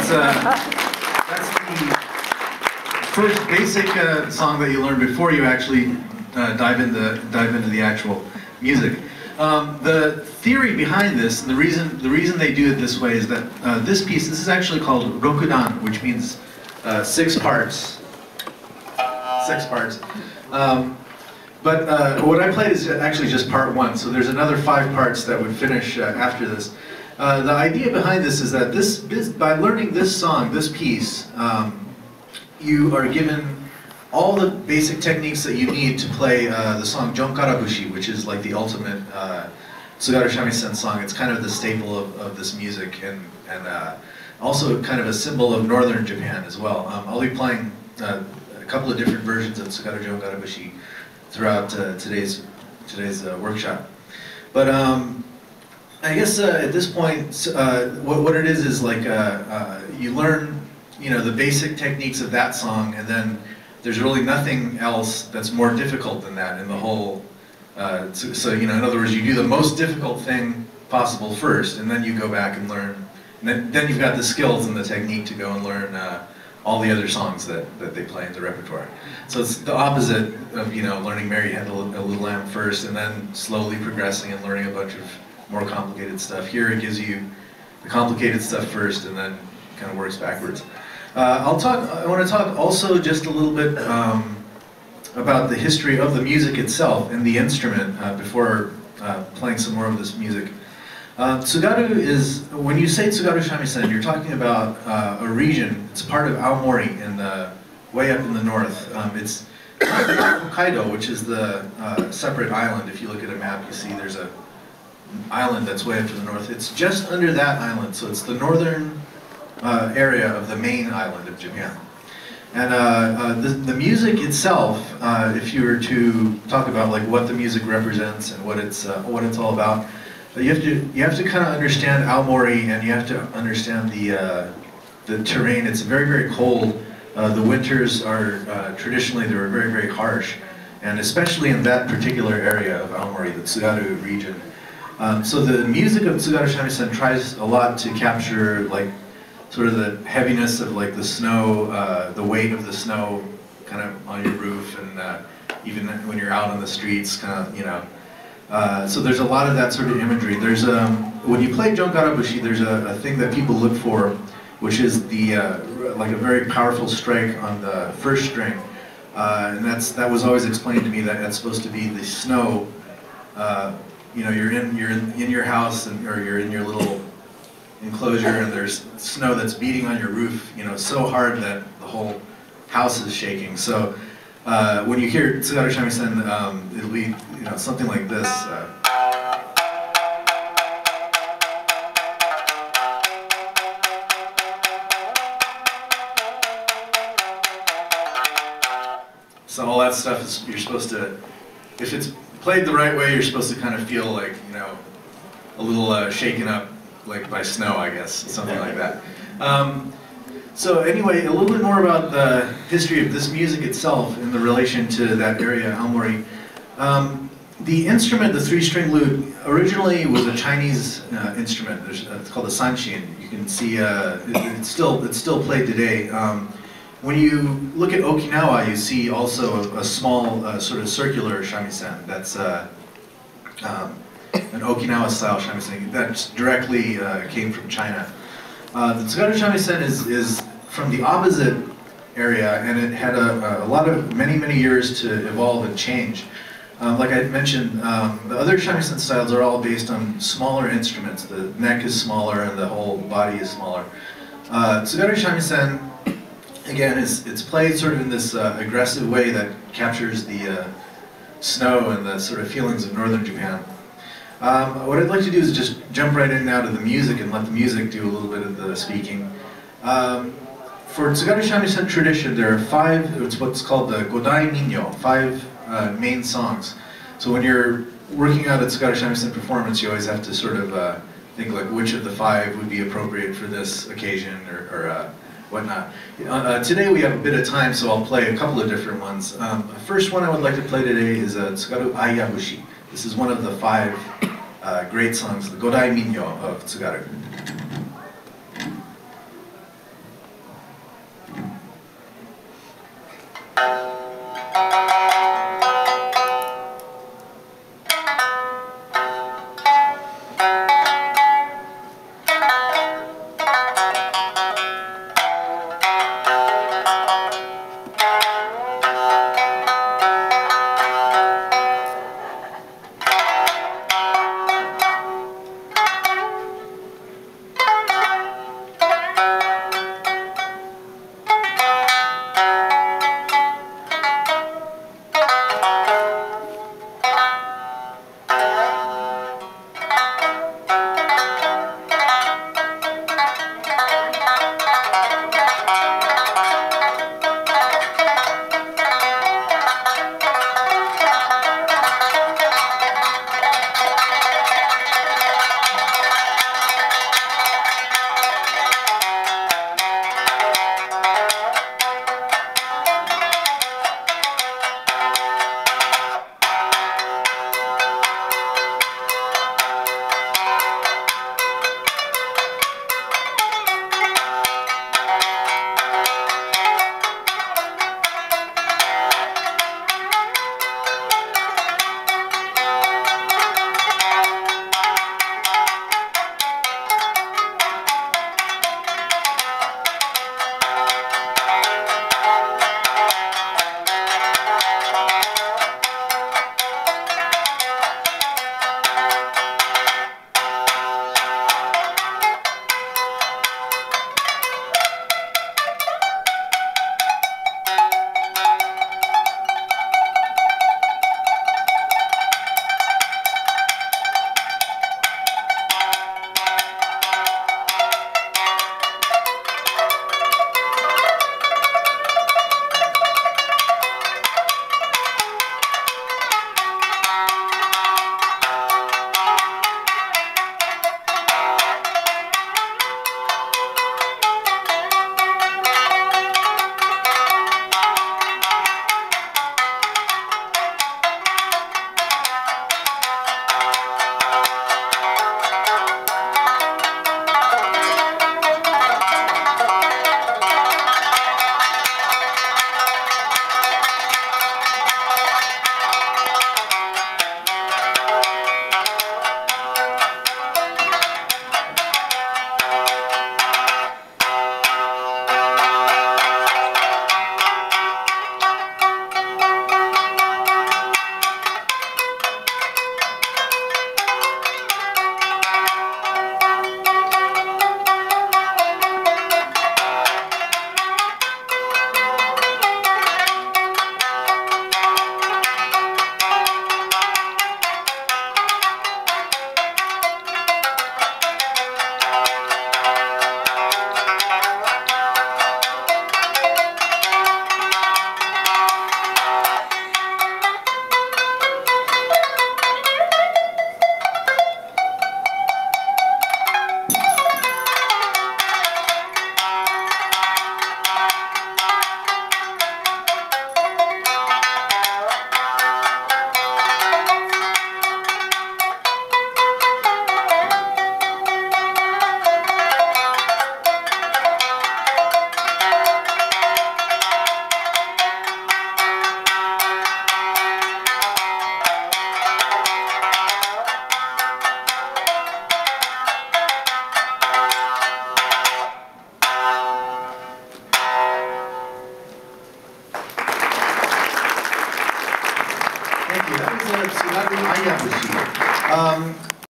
That's the first basic song that you learn before you actually dive into the actual music. The theory behind this, and the reason they do it this way is that this is actually called rokudan, which means 6 parts. 6 parts. But what I played is actually just part 1, so there's another 5 parts that would finish after this. The idea behind this is that by learning this song, this piece, you are given all the basic techniques that you need to play the song Jonkarabushi, which is like the ultimate Tsugaru Shamisen song. It's kind of the staple of this music, and also kind of a symbol of northern Japan as well. I'll be playing a couple of different versions of Tsugaru Jonkarabushi throughout today's workshop. But I guess at this point, what it is like you learn, the basic techniques of that song, and then there's really nothing else that's more difficult than that in the whole. So in other words, you do the most difficult thing possible first, and then you go back and learn. And then you've got the skills and the technique to go and learn all the other songs that they play in the repertoire. So it's the opposite of learning Mary Had a Little Lamb first, and then slowly progressing and learning a bunch of more complicated stuff. Here it gives you the complicated stuff first, and then kind of works backwards. I want to talk also just a little bit about the history of the music itself and the instrument before playing some more of this music. Tsugaru is, when you say Tsugaru Shamisen, you're talking about a region. It's part of Aomori, way up in the north. It's not Hokkaido, which is the separate island. If you look at a map, you see there's an island that's way up to the north. It's just under that island, so it's the northern area of the main island of Japan. And the music itself, if you were to talk about like what the music represents and what it's all about, you have to kind of understand Aomori, and you have to understand the terrain. It's very, very cold. The winters are traditionally they were very, very harsh, and especially in that particular area of Aomori, the Tsugaru region. So the music of Tsugaru Shamisen tries a lot to capture like sort of the heaviness of like the snow, the weight of the snow kind of on your roof, and even when you're out on the streets, kind of, so there's a lot of that sort of imagery. There's when you play Jonkarabushi, there's a thing that people look for, which is the like a very powerful strike on the first string, and that was always explained to me that that's supposed to be the snow. You're in your house, or you're in your little enclosure, and there's snow that's beating on your roof, so hard that the whole house is shaking. So when you hear Tsugaru Shamisen, it'll be something like this. So all that stuff is, you're supposed to, if it's played the right way, you're supposed to kind of feel like, a little shaken up, like by snow, I guess, something like that. So anyway, a little bit more about the history of this music itself in the relation to that area, Aomori. The instrument, the 3-string lute, originally was a Chinese instrument. It's called a sanshin. You can see it's still played today. When you look at Okinawa, you see also a small sort of circular shamisen. That's an Okinawa-style shamisen that directly came from China. The Tsugaru shamisen is from the opposite area, and it had many years to evolve and change. Like I mentioned, the other shamisen styles are all based on smaller instruments. The neck is smaller and the whole body is smaller. Tsugaru shamisen, again, it's played sort of in this aggressive way that captures the snow and the sort of feelings of northern Japan. What I'd like to do is just jump right in now to the music and let the music do a little bit of the speaking. For Tsugaru shamisen tradition, there are 5, it's what's called the Godai Minyo, 5 main songs. So when you're working out a Tsugaru shamisen performance, you always have to sort of think like which of the 5 would be appropriate for this occasion or whatnot. Today we have a bit of time, so I'll play a couple of different ones. The first one I would like to play today is Tsugaru Ayabushi. This is one of the 5 great songs, the Godai Minyo of Tsugaru. Thank you. That was Tsunami Ayabushi.